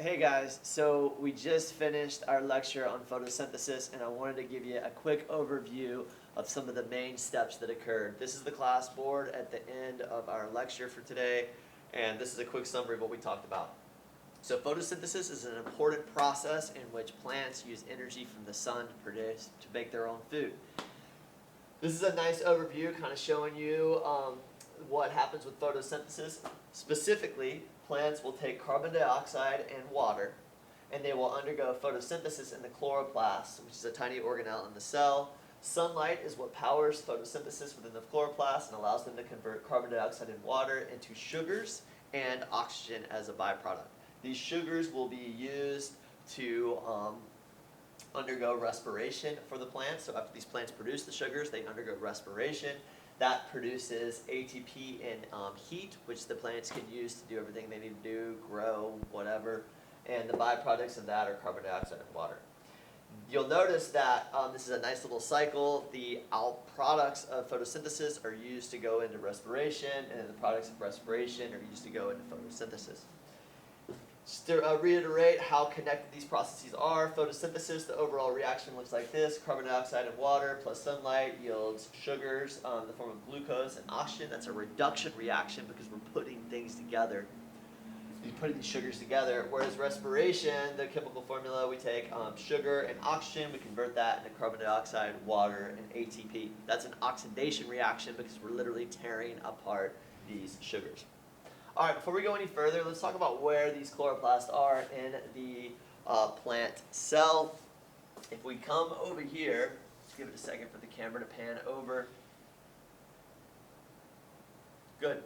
Hey guys, so we just finished our lecture on photosynthesis and I wanted to give you a quick overview of some of the main steps that occurred. This is the class board at the end of our lecture for today, and this is a quick summary of what we talked about. So photosynthesis is an important process in which plants use energy from the sun to make their own food. This is a nice overview kind of showing you what happens with photosynthesis. Specifically, plants will take carbon dioxide and water, and they will undergo photosynthesis in the chloroplast, which is a tiny organelle in the cell. Sunlight is what powers photosynthesis within the chloroplast and allows them to convert carbon dioxide and water into sugars and oxygen as a byproduct. These sugars will be used to undergo respiration for the plants. So after these plants produce the sugars, they undergo respiration. That produces ATP and heat, which the plants can use to do everything they need to do, grow, whatever. And the byproducts of that are carbon dioxide and water. You'll notice that this is a nice little cycle. The products of photosynthesis are used to go into respiration, and the products of respiration are used to go into photosynthesis. Just to reiterate how connected these processes are, photosynthesis, the overall reaction looks like this. Carbon dioxide and water plus sunlight yields sugars in the form of glucose and oxygen. That's a reduction reaction because we're putting things together. We're putting these sugars together. Whereas respiration, the chemical formula, we take sugar and oxygen, we convert that into carbon dioxide, water, and ATP. That's an oxidation reaction because we're literally tearing apart these sugars. All right, before we go any further, let's talk about where these chloroplasts are in the plant cell. If we come over here, let's give it a second for the camera to pan over. Good.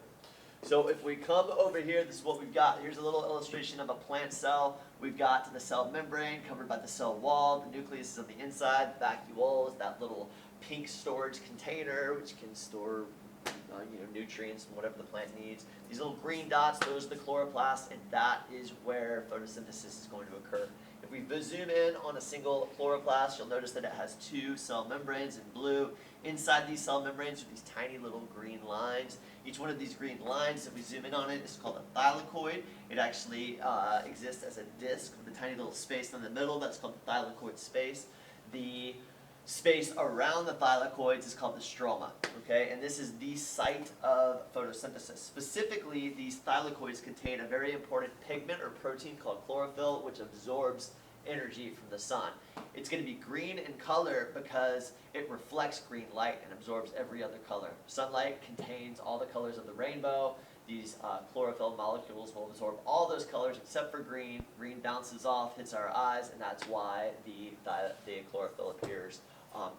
So if we come over here, this is what we've got. Here's a little illustration of a plant cell. We've got the cell membrane covered by the cell wall. The nucleus is on the inside. The vacuole is that little pink storage container which can store nutrients and whatever the plant needs. These little green dots, those are the chloroplasts, and that is where photosynthesis is going to occur. If we zoom in on a single chloroplast, you'll notice that it has two cell membranes in blue. Inside these cell membranes are these tiny little green lines. Each one of these green lines, if we zoom in on it, is called a thylakoid. It actually exists as a disc with a tiny little space in the middle. That's called the thylakoid space. The space around the thylakoids is called the stroma, okay? And this is the site of photosynthesis. Specifically, these thylakoids contain a very important pigment or protein called chlorophyll, which absorbs energy from the sun. It's going to be green in color because it reflects green light and absorbs every other color. Sunlight contains all the colors of the rainbow. These chlorophyll molecules will absorb all those colors except for green. Green bounces off, hits our eyes, and that's why the chlorophyll appears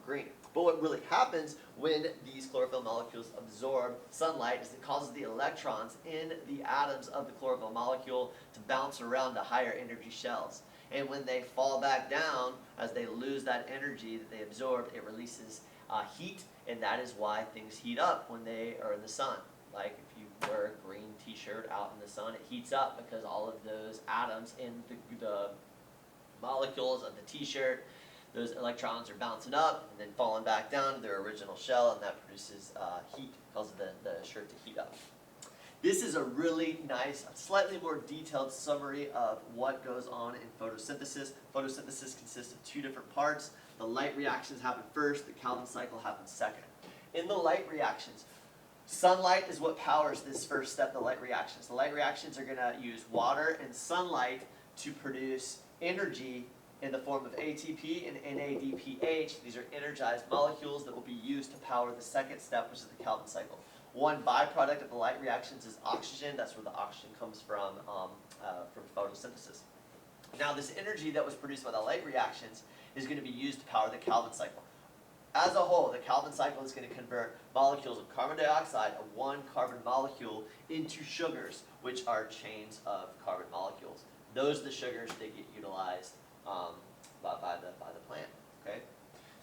green. But what really happens when these chlorophyll molecules absorb sunlight is it causes the electrons in the atoms of the chlorophyll molecule to bounce around to higher energy shells. And when they fall back down, as they lose that energy that they absorbed, it releases heat, and that is why things heat up when they are in the sun. Like if you wear a green t-shirt out in the sun, it heats up because all of those atoms in the molecules of the t-shirt, those electrons are bouncing up and then falling back down to their original shell, and that produces heat, causes the shirt to heat up. This is a really nice, slightly more detailed summary of what goes on in photosynthesis. Photosynthesis consists of two different parts. The light reactions happen first, the Calvin cycle happens second. In the light reactions, sunlight is what powers this first step, the light reactions. The light reactions are going to use water and sunlight to produce energy in the form of ATP and NADPH. These are energized molecules that will be used to power the second step, which is the Calvin cycle. One byproduct of the light reactions is oxygen. That's where the oxygen comes from photosynthesis. Now, this energy that was produced by the light reactions is going to be used to power the Calvin cycle. As a whole, the Calvin cycle is going to convert molecules of carbon dioxide, a one carbon molecule, into sugars, which are chains of carbon molecules. Those are the sugars that get utilized by the plant. Okay?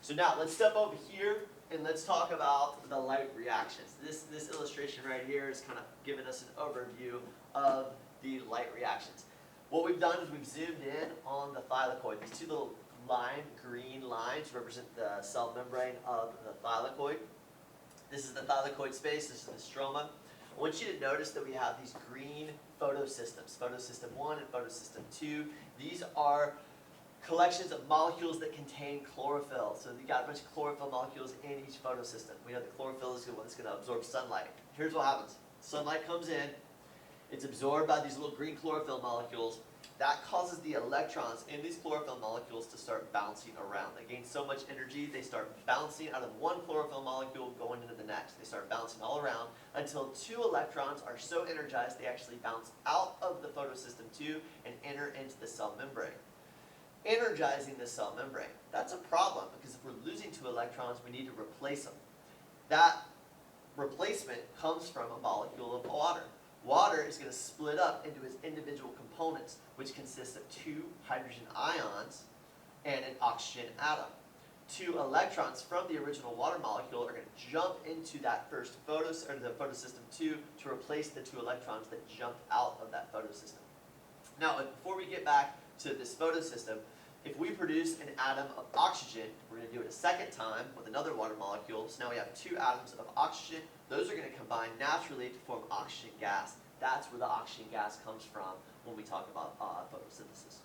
So now let's step over here and let's talk about the light reactions. This illustration right here is kind of giving us an overview of the light reactions. What we've done is we've zoomed in on the thylakoid. These two little lime green lines represent the cell membrane of the thylakoid. This is the thylakoid space. This is the stroma. I want you to notice that we have these green photosystems, photosystem 1 and photosystem 2. These are collections of molecules that contain chlorophyll. So you've got a bunch of chlorophyll molecules in each photosystem. We know that chlorophyll is the one that's going to absorb sunlight. Here's what happens. Sunlight comes in, it's absorbed by these little green chlorophyll molecules. That causes the electrons in these chlorophyll molecules to start bouncing around. They gain so much energy, they start bouncing out of one chlorophyll molecule going into the next. They start bouncing all around until 2 electrons are so energized they actually bounce out of the photosystem 2 and enter into the cell membrane. Energizing the cell membrane, that's a problem because if we're losing 2 electrons, we need to replace them. That replacement comes from a molecule of water. Water is going to split up into its individual components, which consists of 2 hydrogen ions and an oxygen atom. 2 electrons from the original water molecule are going to jump into that first the photosystem 2 to replace the 2 electrons that jumped out of that photosystem. Now, before we get back to this photosystem, if we produce an atom of oxygen, we're going to do it a second time with another water molecule. So now we have 2 atoms of oxygen. Those are going to combine naturally to form oxygen gas. That's where the oxygen gas comes from when we talk about photosynthesis.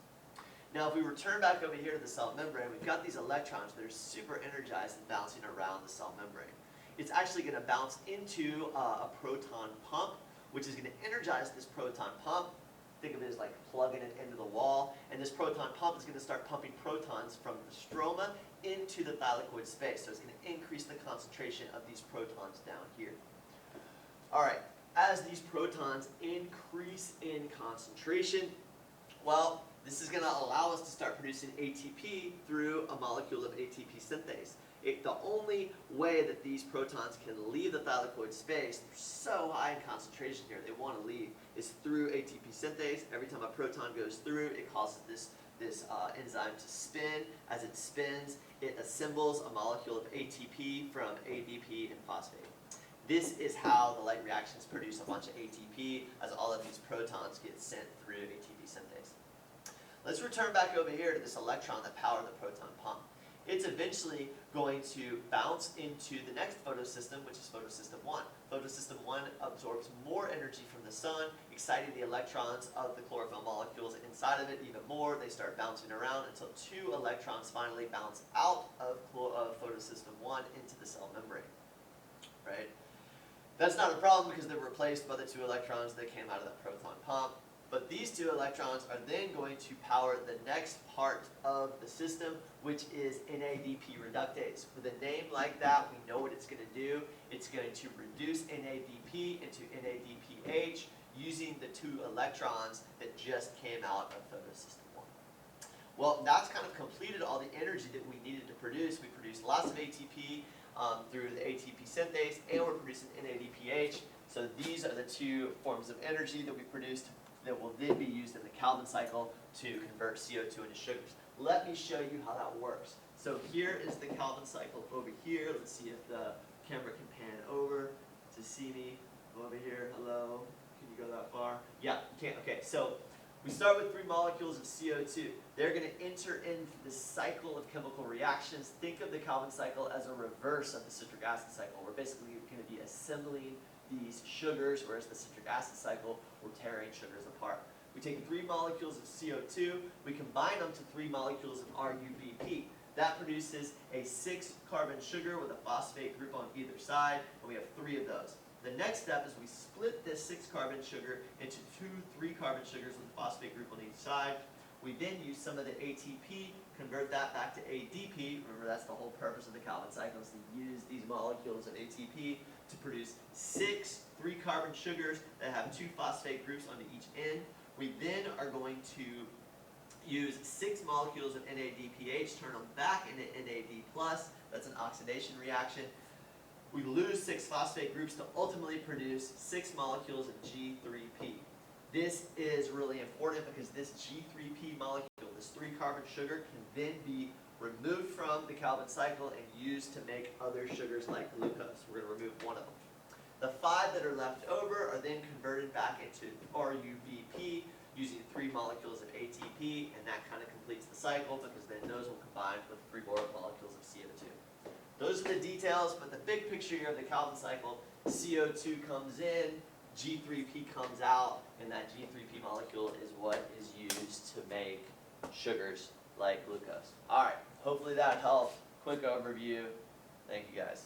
Now, if we return back over here to the cell membrane, we've got these electrons that are super energized and bouncing around the cell membrane. It's actually going to bounce into a proton pump, which is going to energize this proton pump. Think of it as like plugging it into the wall, and this proton pump is going to start pumping protons from the stroma into the thylakoid space. So it's going to increase the concentration of these protons down here. All right, as these protons increase in concentration, well, this is going to allow us to start producing ATP through a molecule of ATP synthase. The only way that these protons can leave the thylakoid space, they're so high in concentration here, they want to leave, is through ATP synthase. Every time a proton goes through, it causes this enzyme to spin. As it spins, it assembles a molecule of ATP from ADP and phosphate. This is how the light reactions produce a bunch of ATP as all of these protons get sent through ATP synthase. Let's return back over here to this electron that powered the proton pump. It's eventually going to bounce into the next photosystem, which is photosystem 1. Photosystem 1 absorbs more energy from the sun, exciting the electrons of the chlorophyll molecules inside of it even more. They start bouncing around until 2 electrons finally bounce out of photosystem 1 into the cell membrane. Right? That's not a problem because they're replaced by the 2 electrons that came out of the proton pump. But these 2 electrons are then going to power the next part of the system, which is NADP reductase. With a name like that, we know what it's going to do. It's going to reduce NADP into NADPH using the 2 electrons that just came out of photosystem 1. Well, that's kind of completed all the energy that we needed to produce. We produced lots of ATP through the ATP synthase, and we're producing NADPH. So these are the 2 forms of energy that we produced that will then be used in the Calvin cycle to convert CO2 into sugars. Let me show you how that works. So here is the Calvin cycle over here. Let's see if the camera can pan over to see me. Over here, hello. Can you go that far? Yeah, you can. Okay, so we start with 3 molecules of CO2. They're going to enter into the cycle of chemical reactions. Think of the Calvin cycle as a reverse of the citric acid cycle. We're basically going to be assembling these sugars, whereas the citric acid cycle, we're tearing sugars apart. We take 3 molecules of CO2, we combine them to 3 molecules of RUBP. That produces a 6-carbon sugar with a phosphate group on either side, and we have 3 of those. The next step is we split this 6-carbon sugar into 2 3-carbon sugars with a phosphate group on each side. We then use some of the ATP, convert that back to ADP. Remember, that's the whole purpose of the Calvin cycle, is to use these molecules of ATP to produce 6 3-carbon sugars that have 2 phosphate groups onto each end. We then are going to use 6 molecules of NADPH, turn them back into NAD+. That's an oxidation reaction. We lose 6 phosphate groups to ultimately produce 6 molecules of G3P. This is really important because this G3P molecule, this 3-carbon sugar, can then be removed from the Calvin cycle and used to make other sugars like glucose. We're going to remove one of them. The 5 that are left over are then converted back into RUBP using 3 molecules of ATP, and that kind of completes the cycle because then those will combine with 3 more molecules of CO2. Those are the details, but the big picture here of the Calvin cycle, CO2 comes in, G3P comes out, and that G3P molecule is what is used to make sugars like glucose. All right, hopefully that helped. Quick overview. Thank you guys.